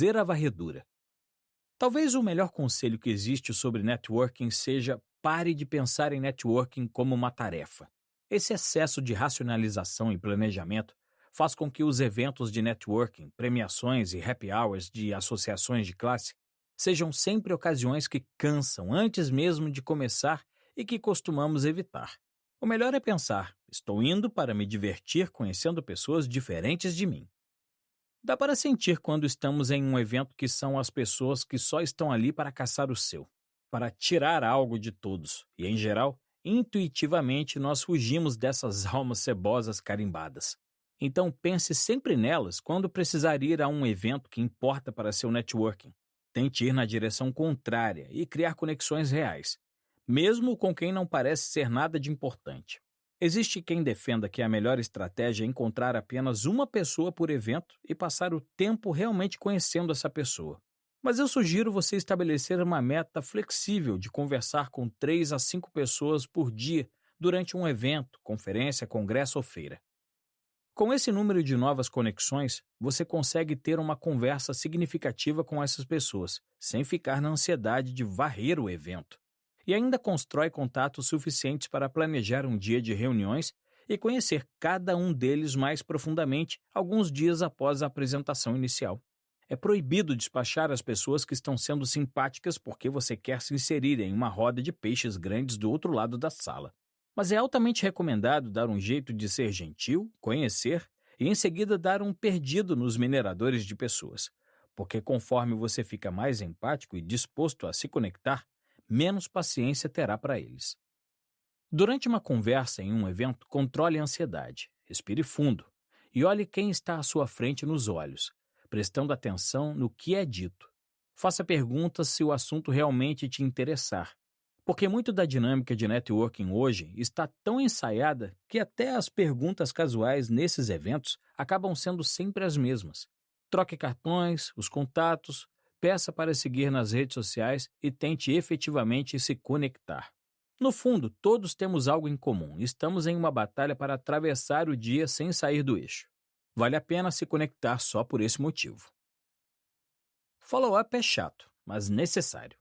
Fazer a varredura. Talvez o melhor conselho que existe sobre networking seja: pare de pensar em networking como uma tarefa. Esse excesso de racionalização e planejamento faz com que os eventos de networking, premiações e happy hours de associações de classe sejam sempre ocasiões que cansam antes mesmo de começar e que costumamos evitar. O melhor é pensar: estou indo para me divertir conhecendo pessoas diferentes de mim. Dá para sentir quando estamos em um evento que são as pessoas que só estão ali para caçar o seu, para tirar algo de todos, e em geral, intuitivamente nós fugimos dessas almas cebosas carimbadas. Então pense sempre nelas quando precisar ir a um evento que importa para seu networking. Tente ir na direção contrária e criar conexões reais, mesmo com quem não parece ser nada de importante. Existe quem defenda que a melhor estratégia é encontrar apenas uma pessoa por evento e passar o tempo realmente conhecendo essa pessoa. Mas eu sugiro você estabelecer uma meta flexível de conversar com 3 a 5 pessoas por dia durante um evento, conferência, congresso ou feira. Com esse número de novas conexões, você consegue ter uma conversa significativa com essas pessoas, sem ficar na ansiedade de varrer o evento. E ainda constrói contatos suficientes para planejar um dia de reuniões e conhecer cada um deles mais profundamente alguns dias após a apresentação inicial. É proibido despachar as pessoas que estão sendo simpáticas porque você quer se inserir em uma roda de peixes grandes do outro lado da sala. Mas é altamente recomendado dar um jeito de ser gentil, conhecer e em seguida dar um perdido nos mineradores de pessoas, porque conforme você fica mais empático e disposto a se conectar, menos paciência terá para eles. Durante uma conversa em um evento, controle a ansiedade, respire fundo e olhe quem está à sua frente nos olhos, prestando atenção no que é dito. Faça perguntas se o assunto realmente te interessar, porque muito da dinâmica de networking hoje está tão ensaiada que até as perguntas casuais nesses eventos acabam sendo sempre as mesmas. Troque cartões, os contatos, peça para seguir nas redes sociais e tente efetivamente se conectar. No fundo, todos temos algo em comum. Estamos em uma batalha para atravessar o dia sem sair do eixo. Vale a pena se conectar só por esse motivo. Follow-up é chato, mas necessário.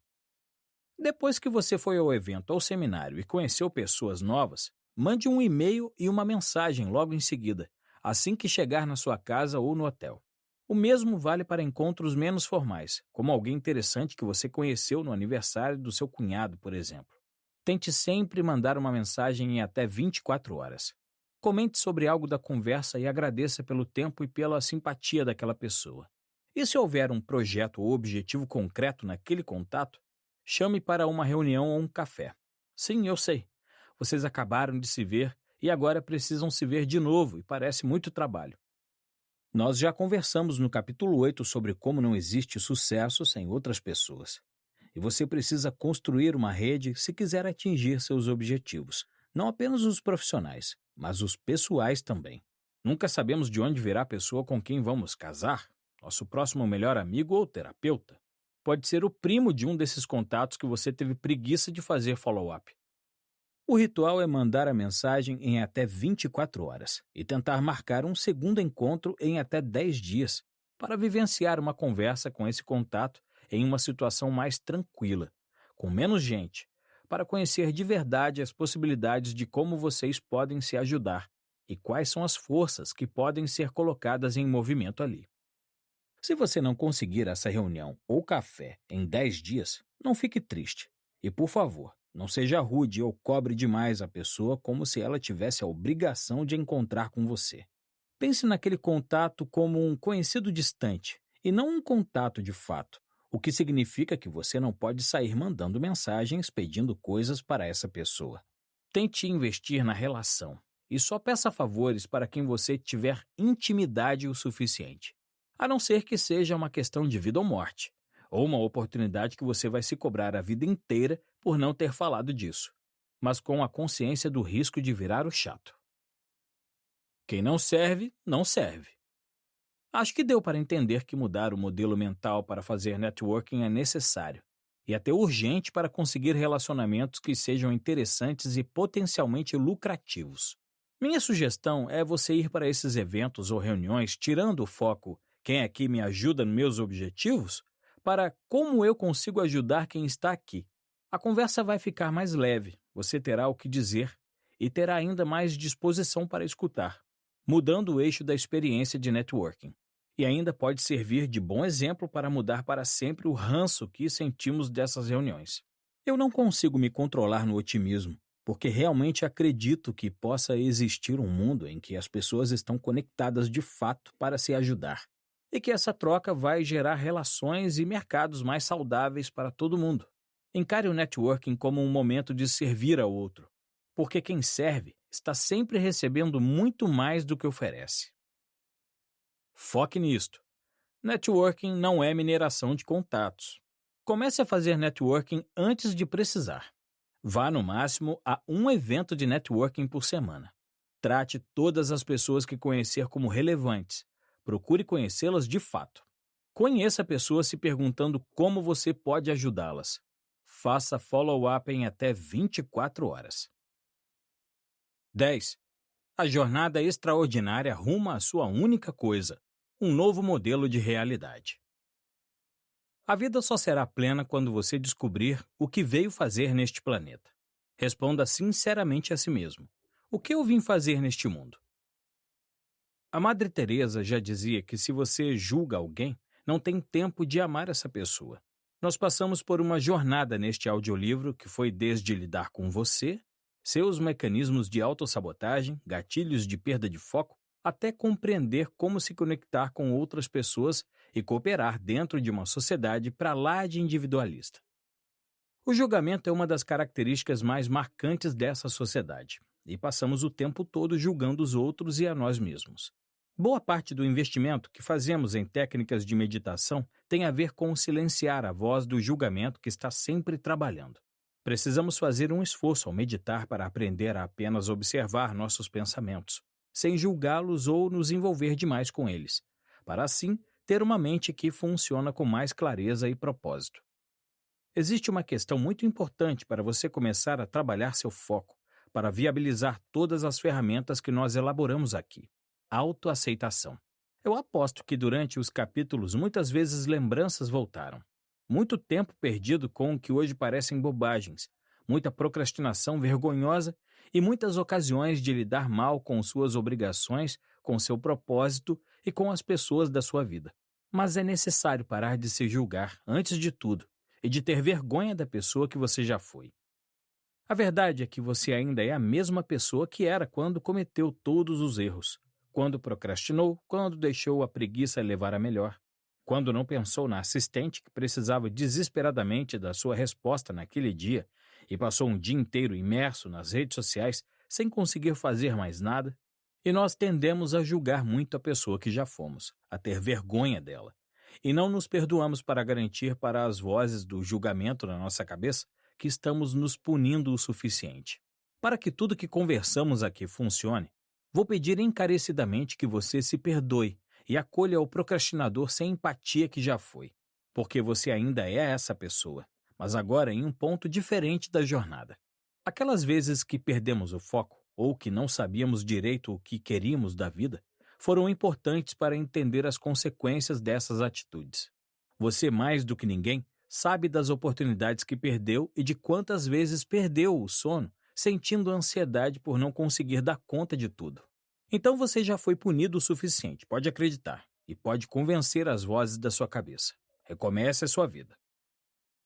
Depois que você foi ao evento ou seminário e conheceu pessoas novas, mande um e-mail e uma mensagem logo em seguida, assim que chegar na sua casa ou no hotel. O mesmo vale para encontros menos formais, como alguém interessante que você conheceu no aniversário do seu cunhado, por exemplo. Tente sempre mandar uma mensagem em até 24 horas. Comente sobre algo da conversa e agradeça pelo tempo e pela simpatia daquela pessoa. E se houver um projeto ou objetivo concreto naquele contato, chame para uma reunião ou um café. Sim, eu sei. Vocês acabaram de se ver e agora precisam se ver de novo e parece muito trabalho. Nós já conversamos no capítulo 8 sobre como não existe sucesso sem outras pessoas. E você precisa construir uma rede se quiser atingir seus objetivos. Não apenas os profissionais, mas os pessoais também. Nunca sabemos de onde virá a pessoa com quem vamos casar, nosso próximo melhor amigo ou terapeuta. Pode ser o primo de um desses contatos que você teve preguiça de fazer follow-up. O ritual é mandar a mensagem em até 24 horas e tentar marcar um segundo encontro em até 10 dias para vivenciar uma conversa com esse contato em uma situação mais tranquila, com menos gente, para conhecer de verdade as possibilidades de como vocês podem se ajudar e quais são as forças que podem ser colocadas em movimento ali. Se você não conseguir essa reunião ou café em 10 dias, não fique triste. E, por favor, não seja rude ou cobre demais a pessoa como se ela tivesse a obrigação de encontrar com você. Pense naquele contato como um conhecido distante e não um contato de fato, o que significa que você não pode sair mandando mensagens pedindo coisas para essa pessoa. Tente investir na relação e só peça favores para quem você tiver intimidade o suficiente. A não ser que seja uma questão de vida ou morte, ou uma oportunidade que você vai se cobrar a vida inteira por não ter falado disso, mas com a consciência do risco de virar o chato. Quem não serve, não serve. Acho que deu para entender que mudar o modelo mental para fazer networking é necessário, e até urgente para conseguir relacionamentos que sejam interessantes e potencialmente lucrativos. Minha sugestão é você ir para esses eventos ou reuniões tirando o foco quem aqui me ajuda nos meus objetivos, para como eu consigo ajudar quem está aqui. A conversa vai ficar mais leve, você terá o que dizer e terá ainda mais disposição para escutar, mudando o eixo da experiência de networking. E ainda pode servir de bom exemplo para mudar para sempre o ranço que sentimos dessas reuniões. Eu não consigo me controlar no otimismo, porque realmente acredito que possa existir um mundo em que as pessoas estão conectadas de fato para se ajudar, e que essa troca vai gerar relações e mercados mais saudáveis para todo mundo. Encare o networking como um momento de servir ao outro, porque quem serve está sempre recebendo muito mais do que oferece. Foque nisto. Networking não é mineração de contatos. Comece a fazer networking antes de precisar. Vá no máximo a um evento de networking por semana. Trate todas as pessoas que conhecer como relevantes. Procure conhecê-las de fato. Conheça a pessoa se perguntando como você pode ajudá-las. Faça follow-up em até 24 horas. 10. A jornada extraordinária rumo à sua única coisa, um novo modelo de realidade. A vida só será plena quando você descobrir o que veio fazer neste planeta. Responda sinceramente a si mesmo. O que eu vim fazer neste mundo? A Madre Teresa já dizia que se você julga alguém, não tem tempo de amar essa pessoa. Nós passamos por uma jornada neste audiolivro que foi desde lidar com você, seus mecanismos de autossabotagem, gatilhos de perda de foco, até compreender como se conectar com outras pessoas e cooperar dentro de uma sociedade para lá de individualista. O julgamento é uma das características mais marcantes dessa sociedade, e passamos o tempo todo julgando os outros e a nós mesmos. Boa parte do investimento que fazemos em técnicas de meditação tem a ver com silenciar a voz do julgamento que está sempre trabalhando. Precisamos fazer um esforço ao meditar para aprender a apenas observar nossos pensamentos, sem julgá-los ou nos envolver demais com eles, para assim ter uma mente que funciona com mais clareza e propósito. Existe uma questão muito importante para você começar a trabalhar seu foco, para viabilizar todas as ferramentas que nós elaboramos aqui. Autoaceitação. Eu aposto que durante os capítulos muitas vezes lembranças voltaram. Muito tempo perdido com o que hoje parecem bobagens, muita procrastinação vergonhosa e muitas ocasiões de lidar mal com suas obrigações, com seu propósito e com as pessoas da sua vida. Mas é necessário parar de se julgar, antes de tudo, e de ter vergonha da pessoa que você já foi. A verdade é que você ainda é a mesma pessoa que era quando cometeu todos os erros, quando procrastinou, quando deixou a preguiça levar a melhor, quando não pensou na assistente que precisava desesperadamente da sua resposta naquele dia e passou um dia inteiro imerso nas redes sociais sem conseguir fazer mais nada. E nós tendemos a julgar muito a pessoa que já fomos, a ter vergonha dela. E não nos perdoamos para garantir para as vozes do julgamento na nossa cabeça que estamos nos punindo o suficiente. Para que tudo que conversamos aqui funcione, vou pedir encarecidamente que você se perdoe e acolha o procrastinador sem empatia que já foi, porque você ainda é essa pessoa, mas agora em um ponto diferente da jornada. Aquelas vezes que perdemos o foco ou que não sabíamos direito o que queríamos da vida, foram importantes para entender as consequências dessas atitudes. Você, mais do que ninguém, sabe das oportunidades que perdeu e de quantas vezes perdeu o sono, sentindo ansiedade por não conseguir dar conta de tudo. Então você já foi punido o suficiente, pode acreditar, e pode convencer as vozes da sua cabeça. Recomece a sua vida.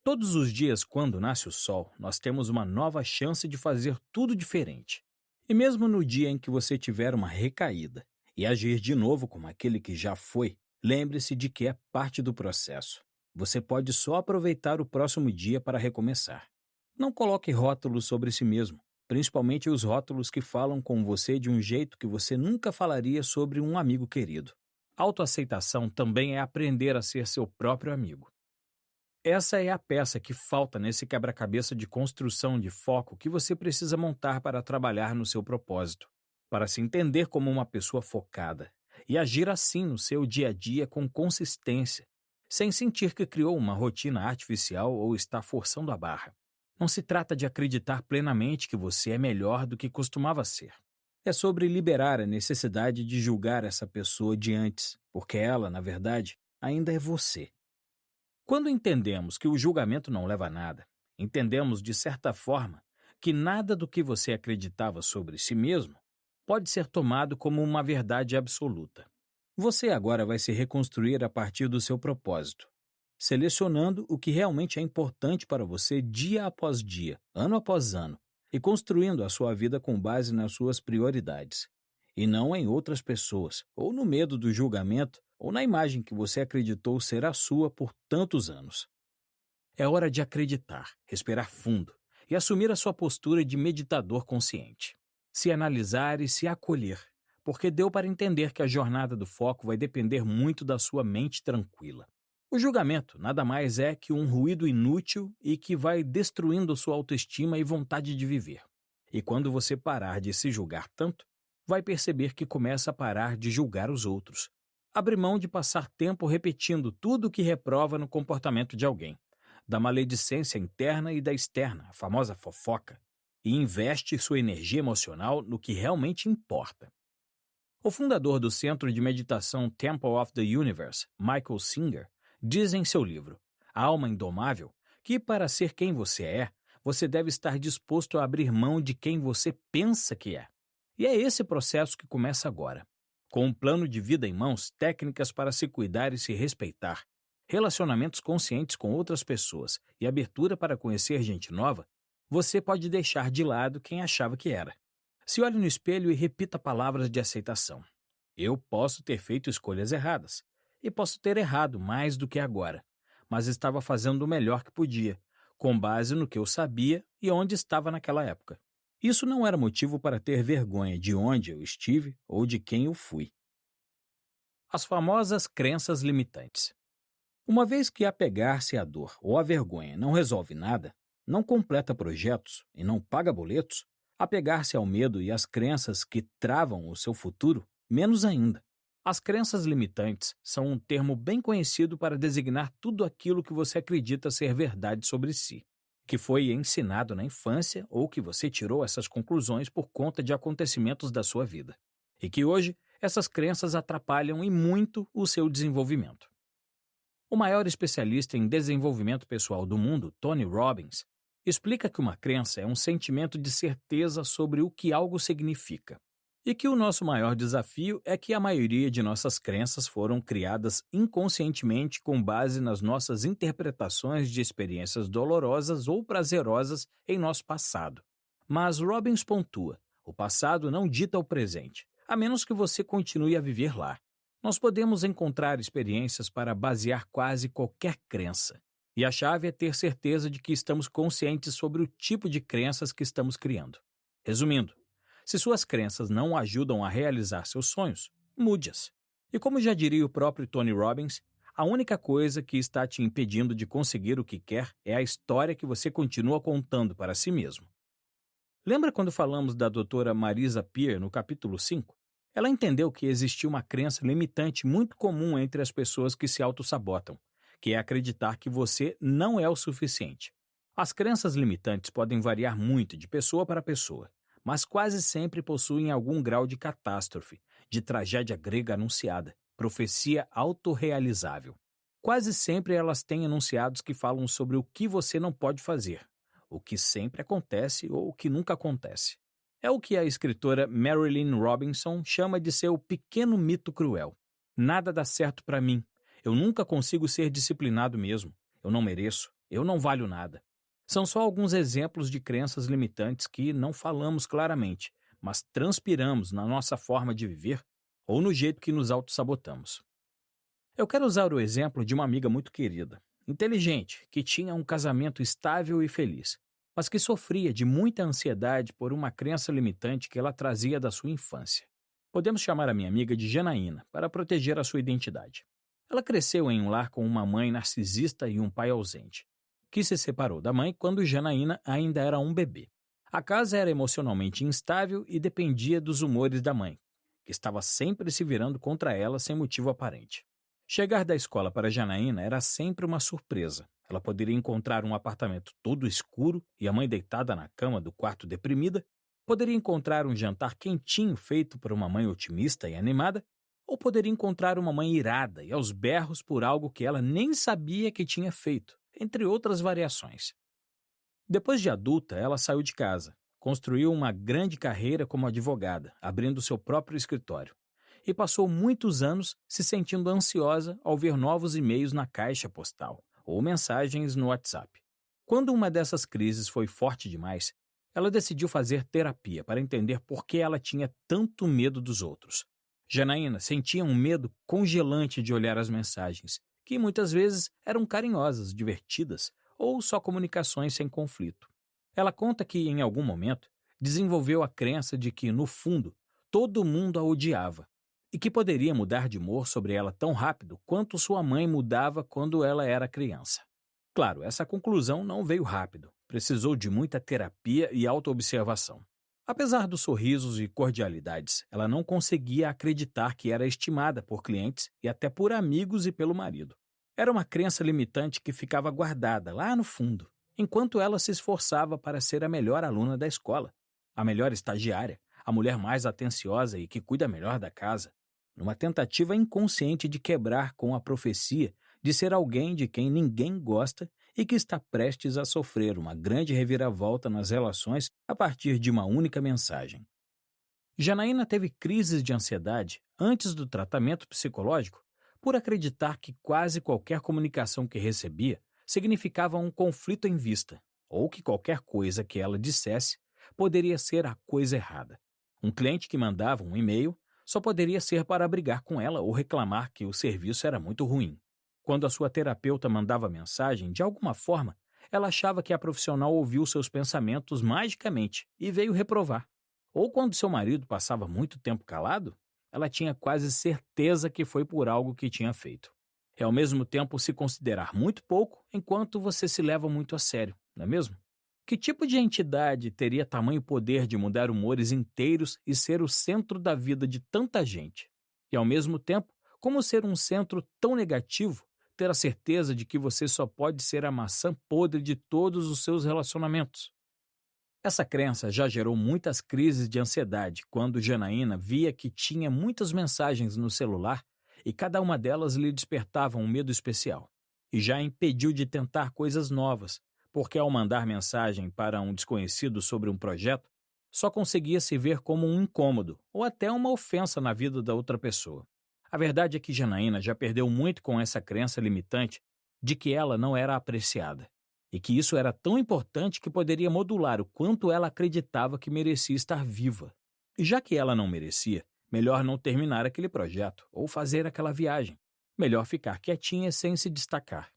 Todos os dias, quando nasce o sol, nós temos uma nova chance de fazer tudo diferente. E mesmo no dia em que você tiver uma recaída e agir de novo como aquele que já foi, lembre-se de que é parte do processo. Você pode só aproveitar o próximo dia para recomeçar. Não coloque rótulos sobre si mesmo, principalmente os rótulos que falam com você de um jeito que você nunca falaria sobre um amigo querido. Autoaceitação também é aprender a ser seu próprio amigo. Essa é a peça que falta nesse quebra-cabeça de construção de foco que você precisa montar para trabalhar no seu propósito, para se entender como uma pessoa focada e agir assim no seu dia a dia com consistência, sem sentir que criou uma rotina artificial ou está forçando a barra. Não se trata de acreditar plenamente que você é melhor do que costumava ser. É sobre liberar a necessidade de julgar essa pessoa de antes, porque ela, na verdade, ainda é você. Quando entendemos que o julgamento não leva a nada, entendemos, de certa forma, que nada do que você acreditava sobre si mesmo pode ser tomado como uma verdade absoluta. Você agora vai se reconstruir a partir do seu propósito, selecionando o que realmente é importante para você dia após dia, ano após ano, e construindo a sua vida com base nas suas prioridades, e não em outras pessoas, ou no medo do julgamento, ou na imagem que você acreditou ser a sua por tantos anos. É hora de acreditar, respirar fundo e assumir a sua postura de meditador consciente. Se analisar e se acolher, porque deu para entender que a jornada do foco vai depender muito da sua mente tranquila. O julgamento nada mais é que um ruído inútil e que vai destruindo sua autoestima e vontade de viver. E quando você parar de se julgar tanto, vai perceber que começa a parar de julgar os outros. Abre mão de passar tempo repetindo tudo o que reprova no comportamento de alguém, da maledicência interna e da externa, a famosa fofoca, e investe sua energia emocional no que realmente importa. O fundador do centro de meditação Temple of the Universe, Michael Singer, diz em seu livro, A Alma Indomável, que para ser quem você deve estar disposto a abrir mão de quem você pensa que é. E é esse processo que começa agora. Com um plano de vida em mãos, técnicas para se cuidar e se respeitar, relacionamentos conscientes com outras pessoas e abertura para conhecer gente nova, você pode deixar de lado quem achava que era. Se olhe no espelho e repita palavras de aceitação. Eu posso ter feito escolhas erradas, e posso ter errado mais do que agora, mas estava fazendo o melhor que podia, com base no que eu sabia e onde estava naquela época. Isso não era motivo para ter vergonha de onde eu estive ou de quem eu fui. As famosas crenças limitantes. Uma vez que apegar-se à dor ou à vergonha não resolve nada, não completa projetos e não paga boletos, apegar-se ao medo e às crenças que travam o seu futuro, menos ainda. As crenças limitantes são um termo bem conhecido para designar tudo aquilo que você acredita ser verdade sobre si, que foi ensinado na infância ou que você tirou essas conclusões por conta de acontecimentos da sua vida, e que hoje essas crenças atrapalham e muito o seu desenvolvimento. O maior especialista em desenvolvimento pessoal do mundo, Tony Robbins, explica que uma crença é um sentimento de certeza sobre o que algo significa, e que o nosso maior desafio é que a maioria de nossas crenças foram criadas inconscientemente com base nas nossas interpretações de experiências dolorosas ou prazerosas em nosso passado. Mas Robbins pontua, o passado não dita o presente, a menos que você continue a viver lá. Nós podemos encontrar experiências para basear quase qualquer crença. E a chave é ter certeza de que estamos conscientes sobre o tipo de crenças que estamos criando. Resumindo, se suas crenças não ajudam a realizar seus sonhos, mude-as. E como já diria o próprio Tony Robbins, a única coisa que está te impedindo de conseguir o que quer é a história que você continua contando para si mesmo. Lembra quando falamos da doutora Marisa Peer no capítulo 5? Ela entendeu que existia uma crença limitante muito comum entre as pessoas que se autossabotam, que é acreditar que você não é o suficiente. As crenças limitantes podem variar muito de pessoa para pessoa, mas quase sempre possuem algum grau de catástrofe, de tragédia grega anunciada, profecia autorrealizável. Quase sempre elas têm enunciados que falam sobre o que você não pode fazer, o que sempre acontece ou o que nunca acontece. É o que a escritora Marilynne Robinson chama de seu pequeno mito cruel. Nada dá certo para mim. Eu nunca consigo ser disciplinado mesmo. Eu não mereço. Eu não valho nada. São só alguns exemplos de crenças limitantes que não falamos claramente, mas transpiramos na nossa forma de viver ou no jeito que nos autossabotamos. Eu quero usar o exemplo de uma amiga muito querida, inteligente, que tinha um casamento estável e feliz, mas que sofria de muita ansiedade por uma crença limitante que ela trazia da sua infância. Podemos chamar a minha amiga de Janaína, para proteger a sua identidade. Ela cresceu em um lar com uma mãe narcisista e um pai ausente, que se separou da mãe quando Janaína ainda era um bebê. A casa era emocionalmente instável e dependia dos humores da mãe, que estava sempre se virando contra ela sem motivo aparente. Chegar da escola para Janaína era sempre uma surpresa. Ela poderia encontrar um apartamento todo escuro e a mãe deitada na cama do quarto deprimida, Poderia encontrar um jantar quentinho feito por uma mãe otimista e animada, ou poderia encontrar uma mãe irada e aos berros por algo que ela nem sabia que tinha feito, entre outras variações. Depois de adulta, ela saiu de casa, construiu uma grande carreira como advogada, abrindo seu próprio escritório, e passou muitos anos se sentindo ansiosa ao ver novos e-mails na caixa postal ou mensagens no WhatsApp. Quando uma dessas crises foi forte demais, ela decidiu fazer terapia para entender por que ela tinha tanto medo dos outros. Janaína sentia um medo congelante de olhar as mensagens, que muitas vezes eram carinhosas, divertidas ou só comunicações sem conflito. Ela conta que, em algum momento, desenvolveu a crença de que, no fundo, todo mundo a odiava e que poderia mudar de humor sobre ela tão rápido quanto sua mãe mudava quando ela era criança. Claro, essa conclusão não veio rápido, precisou de muita terapia e autoobservação. Apesar dos sorrisos e cordialidades, ela não conseguia acreditar que era estimada por clientes e até por amigos e pelo marido. Era uma crença limitante que ficava guardada lá no fundo, enquanto ela se esforçava para ser a melhor aluna da escola, a melhor estagiária, a mulher mais atenciosa e que cuida melhor da casa, numa tentativa inconsciente de quebrar com a profecia de ser alguém de quem ninguém gosta e que está prestes a sofrer uma grande reviravolta nas relações a partir de uma única mensagem. Janaína teve crises de ansiedade antes do tratamento psicológico por acreditar que quase qualquer comunicação que recebia significava um conflito em vista, ou que qualquer coisa que ela dissesse poderia ser a coisa errada. Um cliente que mandava um e-mail só poderia ser para brigar com ela ou reclamar que o serviço era muito ruim. Quando a sua terapeuta mandava mensagem, de alguma forma, ela achava que a profissional ouviu seus pensamentos magicamente e veio reprovar. Ou quando seu marido passava muito tempo calado, ela tinha quase certeza que foi por algo que tinha feito. É ao mesmo tempo se considerar muito pouco enquanto você se leva muito a sério, não é mesmo? Que tipo de entidade teria tamanho poder de mudar humores inteiros e ser o centro da vida de tanta gente? E ao mesmo tempo, como ser um centro tão negativo, ter a certeza de que você só pode ser a maçã podre de todos os seus relacionamentos? Essa crença já gerou muitas crises de ansiedade quando Janaína via que tinha muitas mensagens no celular e cada uma delas lhe despertava um medo especial. E já a impediu de tentar coisas novas, porque ao mandar mensagem para um desconhecido sobre um projeto, só conseguia se ver como um incômodo ou até uma ofensa na vida da outra pessoa. A verdade é que Janaína já perdeu muito com essa crença limitante de que ela não era apreciada. E que isso era tão importante que poderia modular o quanto ela acreditava que merecia estar viva. E já que ela não merecia, melhor não terminar aquele projeto ou fazer aquela viagem. Melhor ficar quietinha sem se destacar.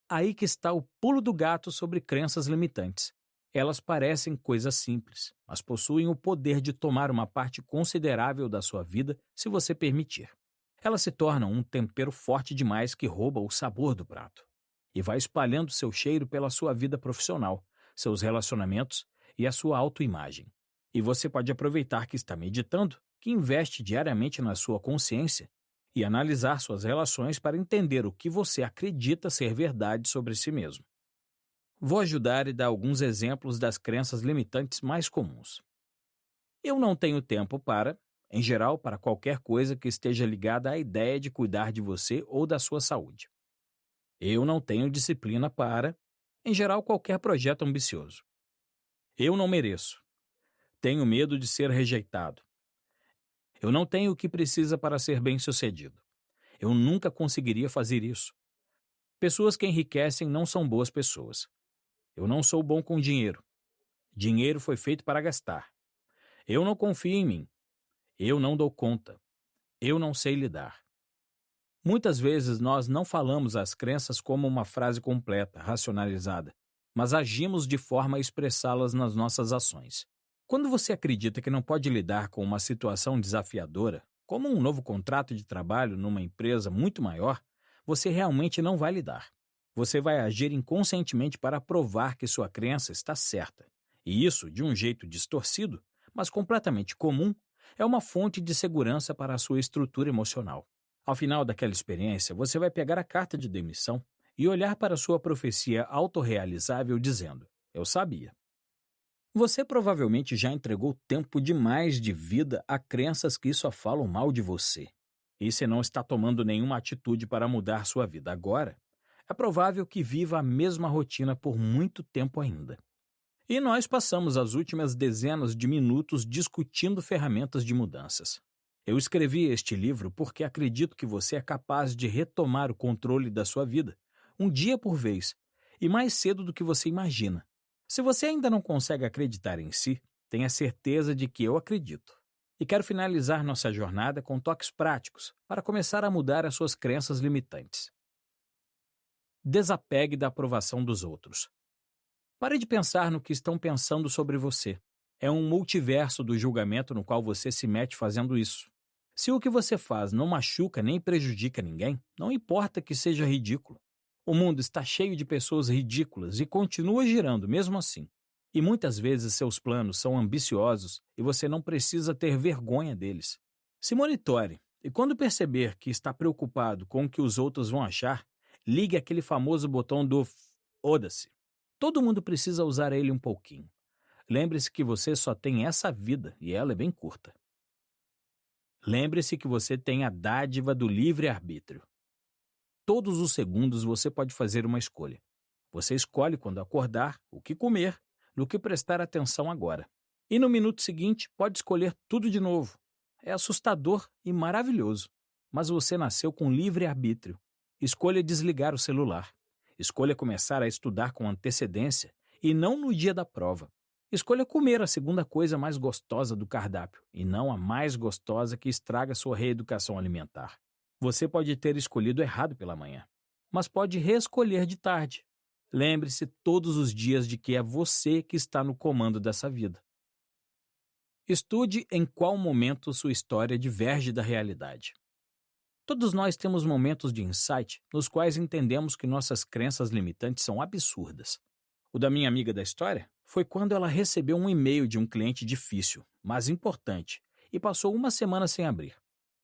Aí que está o pulo do gato sobre crenças limitantes. Elas parecem coisas simples, mas possuem o poder de tomar uma parte considerável da sua vida se você permitir. Elas se tornam um tempero forte demais que rouba o sabor do prato e vai espalhando seu cheiro pela sua vida profissional, seus relacionamentos e a sua autoimagem. E você pode aproveitar que está meditando, que investe diariamente na sua consciência e analisar suas relações para entender o que você acredita ser verdade sobre si mesmo. Vou ajudar e dar alguns exemplos das crenças limitantes mais comuns. Eu não tenho tempo para, em geral, para qualquer coisa que esteja ligada à ideia de cuidar de você ou da sua saúde. Eu não tenho disciplina para, em geral, qualquer projeto ambicioso. Eu não mereço. Tenho medo de ser rejeitado. Eu não tenho o que precisa para ser bem-sucedido. Eu nunca conseguiria fazer isso. Pessoas que enriquecem não são boas pessoas. Eu não sou bom com dinheiro. Dinheiro foi feito para gastar. Eu não confio em mim. Eu não dou conta. Eu não sei lidar. Muitas vezes nós não falamos as crenças como uma frase completa, racionalizada, mas agimos de forma a expressá-las nas nossas ações. Quando você acredita que não pode lidar com uma situação desafiadora, como um novo contrato de trabalho numa empresa muito maior, você realmente não vai lidar. Você vai agir inconscientemente para provar que sua crença está certa. E isso, de um jeito distorcido, mas completamente comum, é uma fonte de segurança para a sua estrutura emocional. Ao final daquela experiência, você vai pegar a carta de demissão e olhar para sua profecia autorrealizável dizendo: eu sabia. Você provavelmente já entregou tempo demais de vida a crenças que só falam mal de você. E se não está tomando nenhuma atitude para mudar sua vida agora, é provável que viva a mesma rotina por muito tempo ainda. E nós passamos as últimas dezenas de minutos discutindo ferramentas de mudanças. Eu escrevi este livro porque acredito que você é capaz de retomar o controle da sua vida, um dia por vez, e mais cedo do que você imagina. Se você ainda não consegue acreditar em si, tenha certeza de que eu acredito. E quero finalizar nossa jornada com toques práticos para começar a mudar as suas crenças limitantes. Desapegue da aprovação dos outros. Pare de pensar no que estão pensando sobre você. É um multiverso do julgamento no qual você se mete fazendo isso. Se o que você faz não machuca nem prejudica ninguém, não importa que seja ridículo. O mundo está cheio de pessoas ridículas e continua girando mesmo assim. E muitas vezes seus planos são ambiciosos e você não precisa ter vergonha deles. Se monitore e quando perceber que está preocupado com o que os outros vão achar, ligue aquele famoso botão do foda-se. Todo mundo precisa usar ele um pouquinho. Lembre-se que você só tem essa vida e ela é bem curta. Lembre-se que você tem a dádiva do livre-arbítrio. Todos os segundos você pode fazer uma escolha. Você escolhe quando acordar, o que comer, no que prestar atenção agora. E no minuto seguinte pode escolher tudo de novo. É assustador e maravilhoso. Mas você nasceu com livre-arbítrio. Escolha desligar o celular. Escolha começar a estudar com antecedência e não no dia da prova. Escolha comer a segunda coisa mais gostosa do cardápio e não a mais gostosa que estraga sua reeducação alimentar. Você pode ter escolhido errado pela manhã, mas pode reescolher de tarde. Lembre-se todos os dias de que é você que está no comando dessa vida. Estude em qual momento sua história diverge da realidade. Todos nós temos momentos de insight nos quais entendemos que nossas crenças limitantes são absurdas. O da minha amiga da história foi quando ela recebeu um e-mail de um cliente difícil, mas importante, e passou uma semana sem abrir.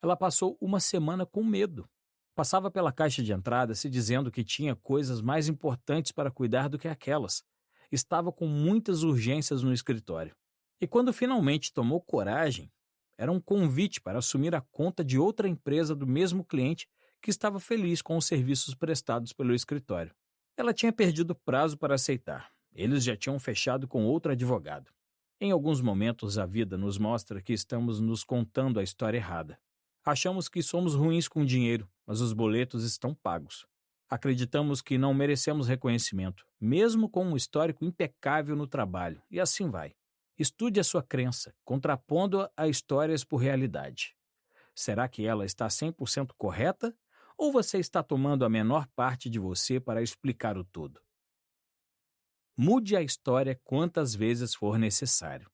Ela passou uma semana com medo. Passava pela caixa de entrada se dizendo que tinha coisas mais importantes para cuidar do que aquelas. Estava com muitas urgências no escritório. E quando finalmente tomou coragem, era um convite para assumir a conta de outra empresa do mesmo cliente que estava feliz com os serviços prestados pelo escritório. Ela tinha perdido o prazo para aceitar. Eles já tinham fechado com outro advogado. Em alguns momentos, a vida nos mostra que estamos nos contando a história errada. Achamos que somos ruins com dinheiro, mas os boletos estão pagos. Acreditamos que não merecemos reconhecimento, mesmo com um histórico impecável no trabalho, e assim vai. Estude a sua crença, contrapondo-a a histórias por realidade. Será que ela está 100% correta? Ou você está tomando a menor parte de você para explicar o todo? Mude a história quantas vezes for necessário.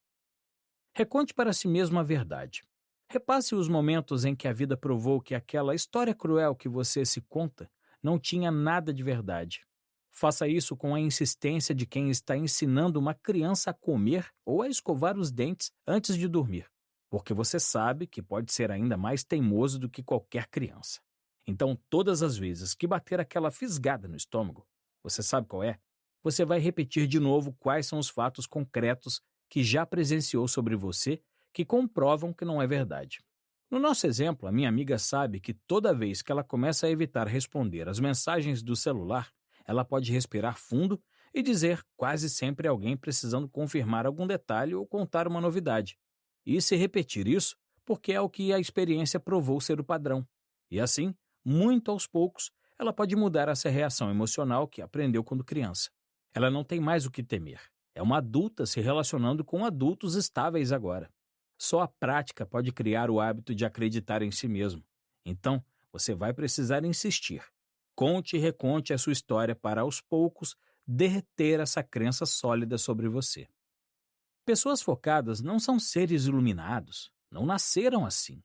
Reconte para si mesmo a verdade. Repasse os momentos em que a vida provou que aquela história cruel que você se conta não tinha nada de verdade. Faça isso com a insistência de quem está ensinando uma criança a comer ou a escovar os dentes antes de dormir, porque você sabe que pode ser ainda mais teimoso do que qualquer criança. Então, todas as vezes que bater aquela fisgada no estômago, você sabe qual é? Você vai repetir de novo quais são os fatos concretos que já presenciou sobre você que comprovam que não é verdade. No nosso exemplo, a minha amiga sabe que toda vez que ela começa a evitar responder às mensagens do celular, ela pode respirar fundo e dizer quase sempre alguém precisando confirmar algum detalhe ou contar uma novidade. E se repetir isso, porque é o que a experiência provou ser o padrão. E assim, muito aos poucos, ela pode mudar essa reação emocional que aprendeu quando criança. Ela não tem mais o que temer. É uma adulta se relacionando com adultos estáveis agora. Só a prática pode criar o hábito de acreditar em si mesmo. Então, você vai precisar insistir. Conte e reconte a sua história para, aos poucos, derreter essa crença sólida sobre você. Pessoas focadas não são seres iluminados, não nasceram assim,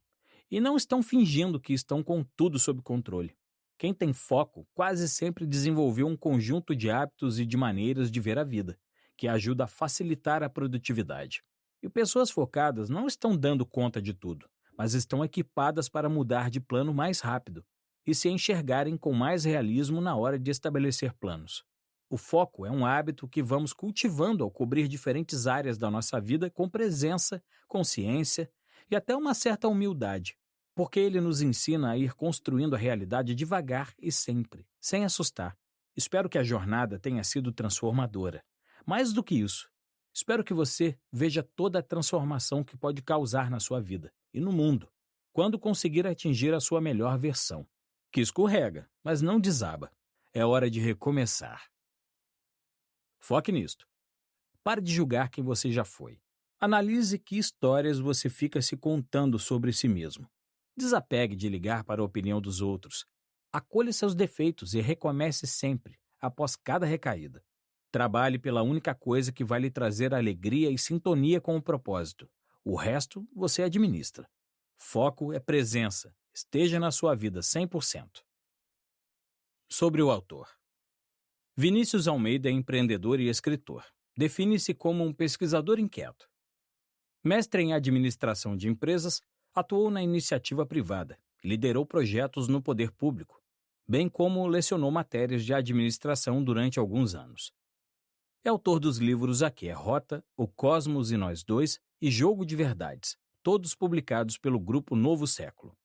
e não estão fingindo que estão com tudo sob controle. Quem tem foco quase sempre desenvolveu um conjunto de hábitos e de maneiras de ver a vida, que ajuda a facilitar a produtividade. E pessoas focadas não estão dando conta de tudo, mas estão equipadas para mudar de plano mais rápido e se enxergarem com mais realismo na hora de estabelecer planos. O foco é um hábito que vamos cultivando ao cobrir diferentes áreas da nossa vida com presença, consciência e até uma certa humildade, porque ele nos ensina a ir construindo a realidade devagar e sempre, sem assustar. Espero que a jornada tenha sido transformadora. Mais do que isso, espero que você veja toda a transformação que pode causar na sua vida e no mundo, quando conseguir atingir a sua melhor versão. Que escorrega, mas não desaba. É hora de recomeçar. Foque nisto. Pare de julgar quem você já foi. Analise que histórias você fica se contando sobre si mesmo. Desapegue de ligar para a opinião dos outros. Acolha seus defeitos e recomece sempre, após cada recaída. Trabalhe pela única coisa que vai lhe trazer alegria e sintonia com o propósito. O resto você administra. Foco é presença. Esteja na sua vida 100%. Sobre o autor. Vinícius Almeida é empreendedor e escritor. Define-se como um pesquisador inquieto. Mestre em administração de empresas, atuou na iniciativa privada, liderou projetos no poder público, bem como lecionou matérias de administração durante alguns anos. É autor dos livros Aqui é Rota, O Cosmos e Nós Dois e Jogo de Verdades, todos publicados pelo Grupo Novo Século.